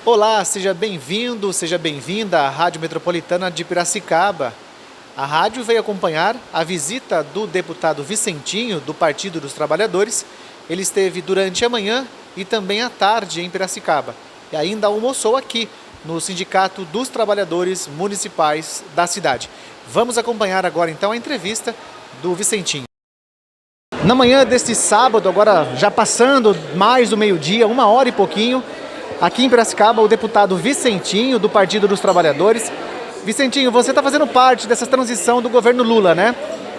Olá, seja bem-vindo, seja bem-vinda à Rádio Metropolitana de Piracicaba. A rádio veio acompanhar a visita do deputado Vicentinho, do Partido dos Trabalhadores. Ele esteve durante a manhã e também à tarde em Piracicaba. E ainda almoçou aqui, no Sindicato dos Trabalhadores Municipais da cidade. Vamos acompanhar agora então a entrevista do Vicentinho. Na manhã deste sábado, agora já passando mais do meio-dia, 1h e pouquinho, aqui em Piracicaba, o deputado Vicentinho, do Partido dos Trabalhadores. Vicentinho, você está fazendo parte dessa transição do governo Lula, né?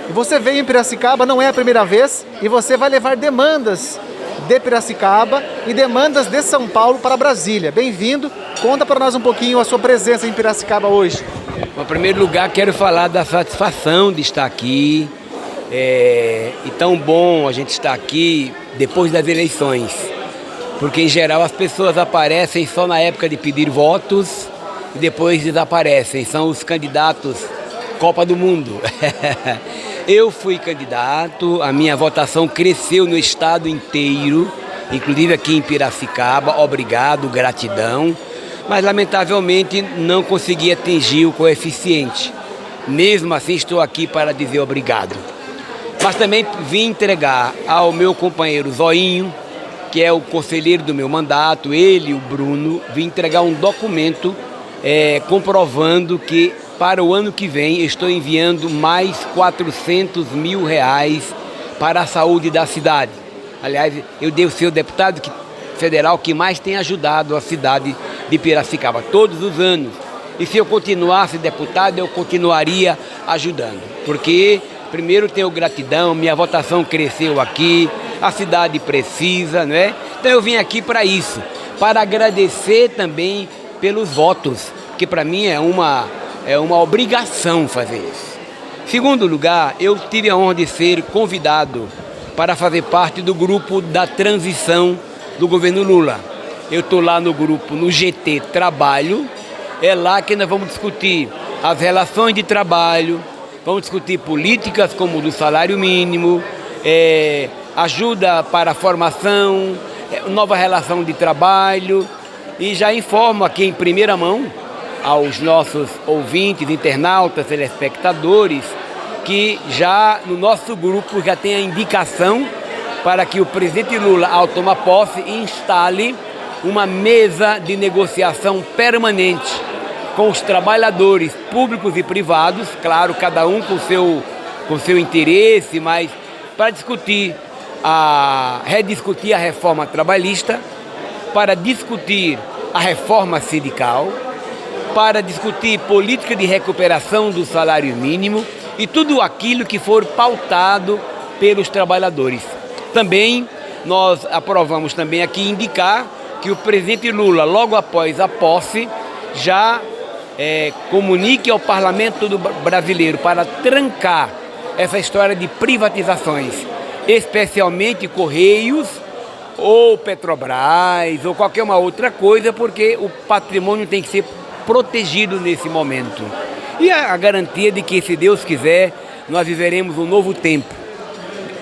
E você veio em Piracicaba, não é a primeira vez, e você vai levar demandas de Piracicaba e demandas de São Paulo para Brasília. Bem-vindo. Conta para nós um pouquinho a sua presença em Piracicaba hoje. Em primeiro lugar, quero falar da satisfação de estar aqui. E tão bom a gente estar aqui depois das eleições. Porque, em geral, as pessoas aparecem só na época de pedir votos e depois desaparecem. São os candidatos Copa do Mundo. Eu fui candidato, a minha votação cresceu no estado inteiro, inclusive aqui em Piracicaba. Obrigado, gratidão. Mas, lamentavelmente, não consegui atingir o coeficiente. Mesmo assim, estou aqui para dizer obrigado. Mas também vim entregar ao meu companheiro Zoinho, que é o conselheiro do meu mandato, ele e o Bruno, vim entregar um documento comprovando que para o ano que vem estou enviando mais R$400 mil para a saúde da cidade. Aliás, eu devo ser o deputado federal que mais tem ajudado a cidade de Piracicaba todos os anos. E se eu continuasse deputado, eu continuaria ajudando. Porque, primeiro, tenho gratidão, minha votação cresceu aqui, a cidade precisa, não é? Então eu vim aqui para isso, para agradecer também pelos votos, que para mim é uma obrigação fazer isso. Segundo lugar, eu tive a honra de ser convidado para fazer parte do grupo da transição do governo Lula. Eu estou lá no grupo, no GT Trabalho, é lá que nós vamos discutir as relações de trabalho, vamos discutir políticas como o do salário mínimo, ajuda para a formação, nova relação de trabalho. E já informo aqui em primeira mão aos nossos ouvintes, internautas, telespectadores, que já no nosso grupo já tem a indicação para que o presidente Lula, ao tomar posse, instale uma mesa de negociação permanente com os trabalhadores públicos e privados, claro, cada um com seu interesse, mas para rediscutir a reforma trabalhista, para discutir a reforma sindical, para discutir política de recuperação do salário mínimo e tudo aquilo que for pautado pelos trabalhadores. Também nós aprovamos também aqui indicar que o presidente Lula, logo após a posse, já comunique ao Parlamento brasileiro para trancar essa história de privatizações, especialmente Correios ou Petrobras ou qualquer uma outra coisa, porque o patrimônio tem que ser protegido nesse momento. E a garantia de que, se Deus quiser, nós viveremos um novo tempo.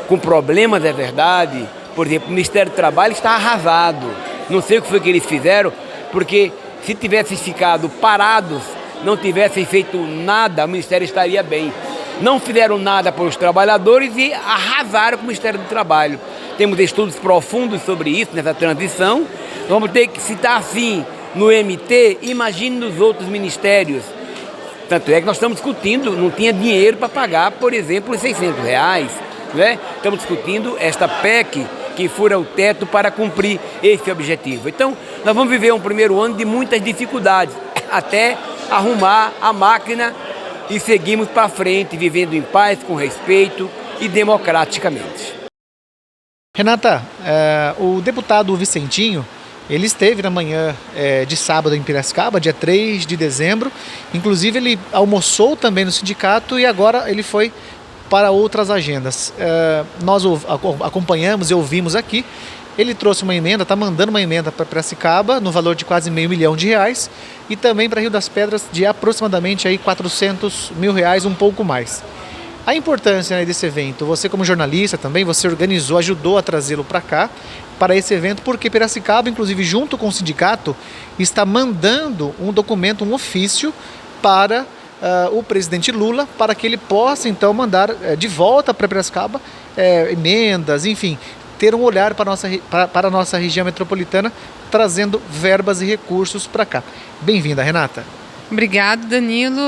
Com problemas, é verdade. Por exemplo, o Ministério do Trabalho está arrasado. Não sei o que foi que eles fizeram, porque se tivessem ficado parados, não tivessem feito nada, o Ministério estaria bem. Não fizeram nada para os trabalhadores e arrasaram com o Ministério do Trabalho. Temos estudos profundos sobre isso, nessa transição. Vamos ter que citar assim no MT, imagine nos outros ministérios. Tanto é que nós estamos discutindo, não tinha dinheiro para pagar, por exemplo, os R$600, né? Estamos discutindo esta PEC que fura o teto para cumprir esse objetivo. Então, nós vamos viver um primeiro ano de muitas dificuldades, até arrumar a máquina e seguimos para frente, vivendo em paz, com respeito e democraticamente. Renata, o deputado Vicentinho, ele esteve na manhã de sábado em Piracicaba, dia 3 de dezembro. Inclusive, ele almoçou também no sindicato e agora ele foi para outras agendas. Nós acompanhamos e ouvimos aqui. Ele trouxe uma emenda, está mandando uma emenda para Piracicaba no valor de quase R$500 mil e também para Rio das Pedras de aproximadamente aí R$400 mil, um pouco mais. A importância, né, desse evento, você como jornalista também, você organizou, ajudou a trazê-lo para cá, para esse evento, porque Piracicaba, inclusive junto com o sindicato, está mandando um documento, um ofício para o presidente Lula, para que ele possa então mandar de volta para Piracicaba emendas, enfim, ter um olhar para a nossa região metropolitana, trazendo verbas e recursos para cá. Bem-vinda, Renata. Obrigado, Danilo.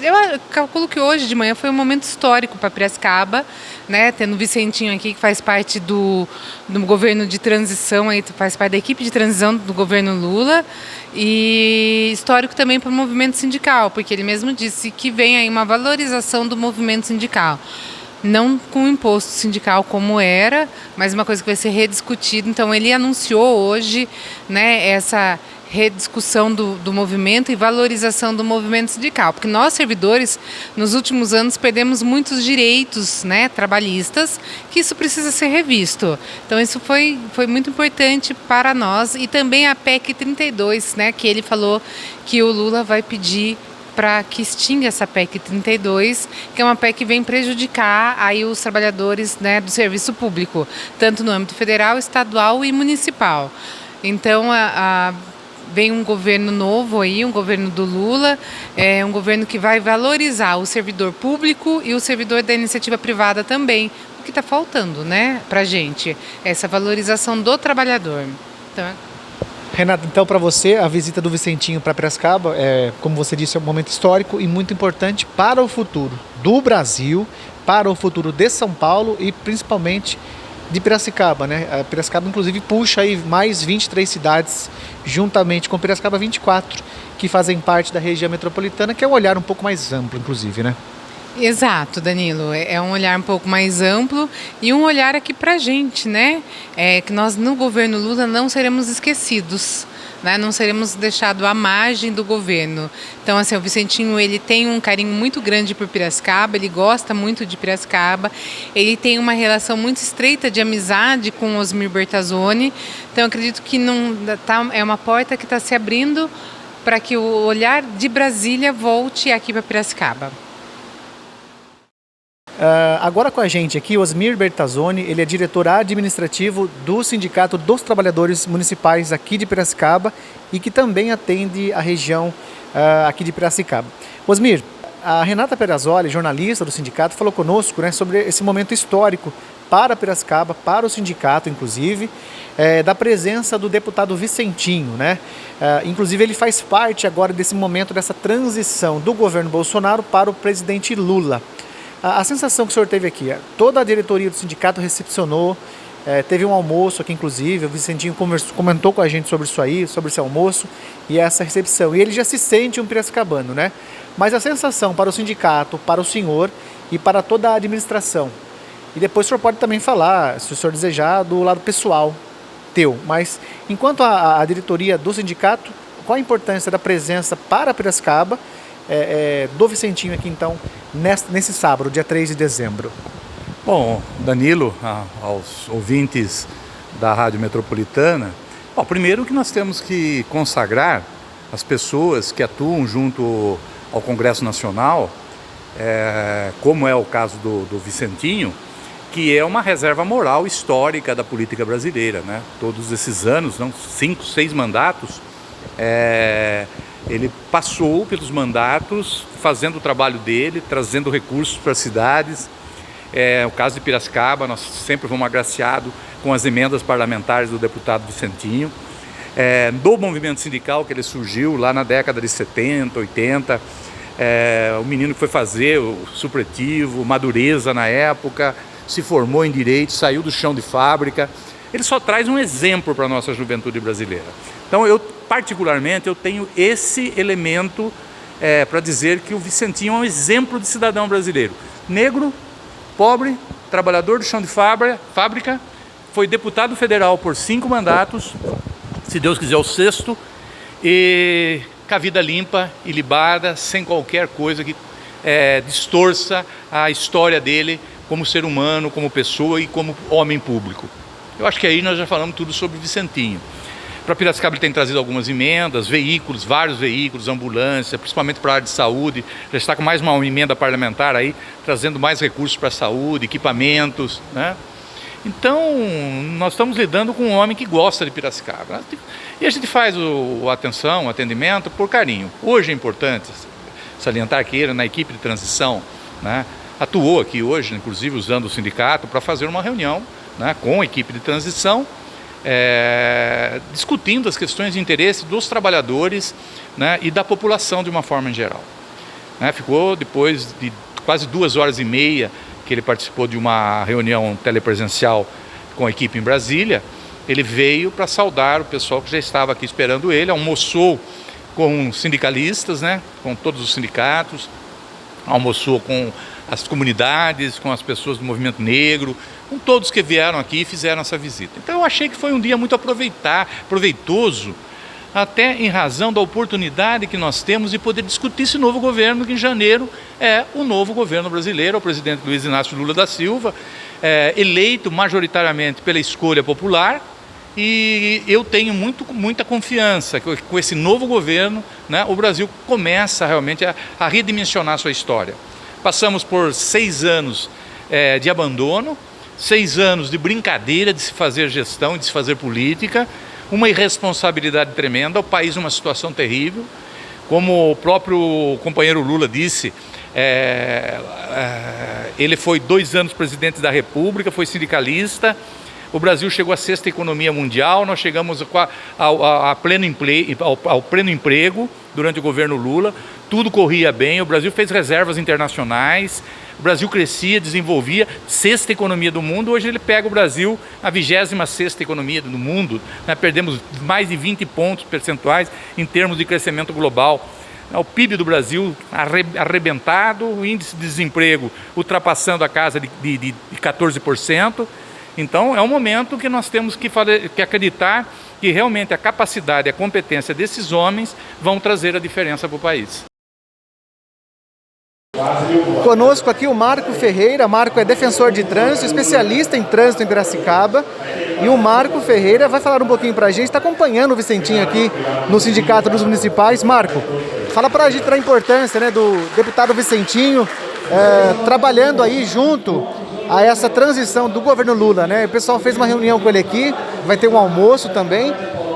Eu calculo que hoje de manhã foi um momento histórico para Piracicaba, né? Tendo o Vicentinho aqui, que faz parte do governo de transição, aí, faz parte da equipe de transição do governo Lula, e histórico também para o movimento sindical, porque ele mesmo disse que vem aí uma valorização do movimento sindical. Não com o imposto sindical como era, mas uma coisa que vai ser rediscutida. Então, ele anunciou hoje, né, essa rediscussão do movimento e valorização do movimento sindical, porque nós, servidores, nos últimos anos perdemos muitos direitos, né, trabalhistas, que isso precisa ser revisto. Então, isso foi muito importante para nós, e também a PEC 32, né, que ele falou que o Lula vai pedir para que extinga essa PEC 32, que é uma PEC que vem prejudicar aí os trabalhadores, né, do serviço público, tanto no âmbito federal, estadual e municipal. Então, vem um governo novo aí, um governo do Lula, um governo que vai valorizar o servidor público e o servidor da iniciativa privada também, o que está faltando, né, para a gente, essa valorização do trabalhador. Então, Renata, então para você a visita do Vicentinho para Piracicaba, como você disse, é um momento histórico e muito importante para o futuro do Brasil, para o futuro de São Paulo e principalmente de Piracicaba, né? A Piracicaba, inclusive, puxa aí mais 23 cidades, juntamente com Piracicaba 24, que fazem parte da região metropolitana, que é um olhar um pouco mais amplo, inclusive, né? Exato, Danilo. É um olhar um pouco mais amplo e um olhar aqui para a gente, né? Que nós, no governo Lula, não seremos esquecidos, né? Não seremos deixados à margem do governo. Então, assim, o Vicentinho, ele tem um carinho muito grande por Piracicaba, ele gosta muito de Piracicaba, ele tem uma relação muito estreita de amizade com Osmir Bertazzoni. Então, eu acredito que é uma porta que está se abrindo para que o olhar de Brasília volte aqui para Piracicaba. Agora com a gente aqui, Osmir Bertazzoni, ele é diretor administrativo do Sindicato dos Trabalhadores Municipais aqui de Piracicaba e que também atende a região aqui de Piracicaba. Osmir, a Renata Perazzoli, jornalista do sindicato, falou conosco, né, sobre esse momento histórico para Piracicaba, para o sindicato, inclusive, da presença do deputado Vicentinho, né? Inclusive, ele faz parte agora desse momento, dessa transição do governo Bolsonaro para o presidente Lula. A sensação que o senhor teve aqui, toda a diretoria do sindicato recepcionou, teve um almoço aqui, inclusive, o Vicentinho comentou com a gente sobre isso aí, sobre esse almoço e essa recepção. E ele já se sente um piracicabano, né? Mas a sensação para o sindicato, para o senhor e para toda a administração. E depois o senhor pode também falar, se o senhor desejar, do lado pessoal teu. Mas enquanto a diretoria do sindicato, qual a importância da presença para Piracicaba do Vicentinho aqui, então, nesse sábado, dia 3 de dezembro? Bom, Danilo, aos ouvintes da Rádio Metropolitana, primeiro que nós temos que consagrar as pessoas que atuam junto ao Congresso Nacional, como é o caso do Vicentinho, que é uma reserva moral histórica da política brasileira, né? Todos esses anos, 5, 6 mandatos, ele passou pelos mandatos, fazendo o trabalho dele, trazendo recursos para as cidades. O caso de Piracicaba, nós sempre fomos agraciados com as emendas parlamentares do deputado Vicentinho. Do movimento sindical, que ele surgiu lá na década de 70, 80. O menino que foi fazer o supletivo, Madureza na época, se formou em Direito, saiu do chão de fábrica. Ele só traz um exemplo para a nossa juventude brasileira. Então, particularmente, eu tenho esse elemento para dizer que o Vicentinho é um exemplo de cidadão brasileiro. Negro, pobre, trabalhador do chão de fábrica, foi deputado federal por 5 mandatos, se Deus quiser o 6º, e com a vida limpa, ilibada, sem qualquer coisa que distorça a história dele como ser humano, como pessoa e como homem público. Eu acho que aí nós já falamos tudo sobre o Vicentinho. Para Piracicaba ele tem trazido algumas emendas, veículos, vários veículos, ambulância, principalmente para a área de saúde. Já está com mais uma emenda parlamentar aí, trazendo mais recursos para a saúde, equipamentos, né? Então, nós estamos lidando com um homem que gosta de Piracicaba. E a gente faz o atendimento por carinho. Hoje é importante salientar que ele, na equipe de transição, né, atuou aqui hoje, inclusive usando o sindicato, para fazer uma reunião, né, com a equipe de transição, discutindo as questões de interesse dos trabalhadores, né, e da população de uma forma em geral. Né, ficou depois de quase 2h30 que ele participou de uma reunião telepresencial com a equipe em Brasília. Ele veio para saudar o pessoal que já estava aqui esperando ele, almoçou com sindicalistas, né, com todos os sindicatos, almoçou com as comunidades, com as pessoas do movimento negro, com todos que vieram aqui e fizeram essa visita. Então eu achei que foi um dia muito proveitoso, até em razão da oportunidade que nós temos de poder discutir esse novo governo, que em janeiro é o novo governo brasileiro, o presidente Luiz Inácio Lula da Silva, eleito majoritariamente pela escolha popular, e eu tenho muita confiança que com esse novo governo, né, o Brasil começa realmente a redimensionar sua história. Passamos por 6 anos de abandono, 6 anos de brincadeira, de se fazer gestão, de se fazer política, uma irresponsabilidade tremenda, o país numa situação terrível. Como o próprio companheiro Lula disse, ele foi 2 anos presidente da República, foi sindicalista. O Brasil chegou à 6ª economia mundial, nós chegamos ao pleno emprego durante o governo Lula, tudo corria bem, o Brasil fez reservas internacionais, o Brasil crescia, desenvolvia, 6ª economia do mundo. Hoje ele pega o Brasil, a 26ª economia do mundo, né? Perdemos mais de 20 pontos percentuais em termos de crescimento global. O PIB do Brasil arrebentado, o índice de desemprego ultrapassando a casa de 14%. Então é um momento que nós temos que acreditar que realmente a capacidade e a competência desses homens vão trazer a diferença para o país. Conosco aqui o Marco Ferreira. Marco é defensor de trânsito, especialista em trânsito em Piracicaba. E o Marco Ferreira vai falar um pouquinho para a gente, está acompanhando o Vicentinho aqui no Sindicato dos Municipais. Marco, fala para a gente da importância, né, do deputado Vicentinho trabalhando aí junto a essa transição do governo Lula, né? O pessoal fez uma reunião com ele aqui, vai ter um almoço também,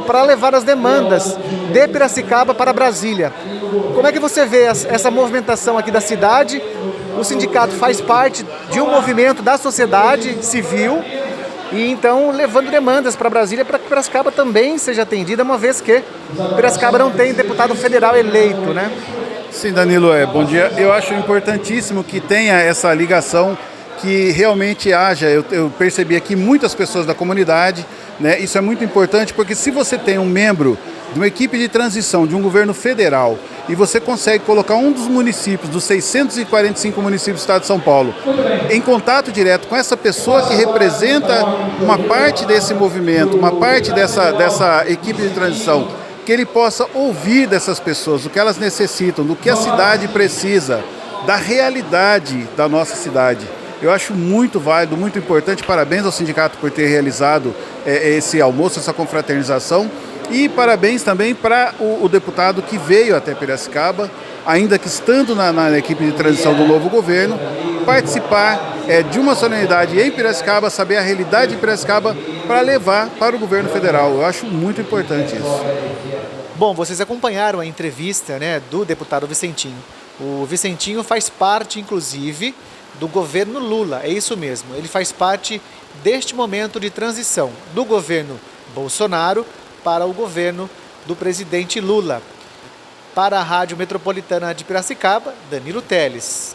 para levar as demandas de Piracicaba para Brasília. Como é que você vê essa movimentação aqui da cidade? O sindicato faz parte de um movimento da sociedade civil e então levando demandas para Brasília para que Piracicaba também seja atendida, uma vez que Piracicaba não tem deputado federal eleito, né? Sim, Danilo, bom dia. Eu acho importantíssimo que tenha essa ligação, que realmente haja. Eu percebi aqui muitas pessoas da comunidade, né? Isso é muito importante, porque se você tem um membro de uma equipe de transição de um governo federal e você consegue colocar um dos municípios, dos 645 municípios do estado de São Paulo, em contato direto com essa pessoa que representa uma parte desse movimento, uma parte dessa equipe de transição, que ele possa ouvir dessas pessoas o que elas necessitam, do que a cidade precisa, da realidade da nossa cidade. Eu acho muito válido, muito importante. Parabéns ao sindicato por ter realizado esse almoço, essa confraternização. E parabéns também para o deputado que veio até Piracicaba, ainda que estando na equipe de transição do novo governo, participar de uma solenidade em Piracicaba, saber a realidade de Piracicaba para levar para o governo federal. Eu acho muito importante isso. Bom, vocês acompanharam a entrevista, né, do deputado Vicentinho. O Vicentinho faz parte, inclusive, do governo Lula, é isso mesmo. Ele faz parte deste momento de transição do governo Bolsonaro para o governo do presidente Lula. Para a Rádio Metropolitana de Piracicaba, Danilo Teles.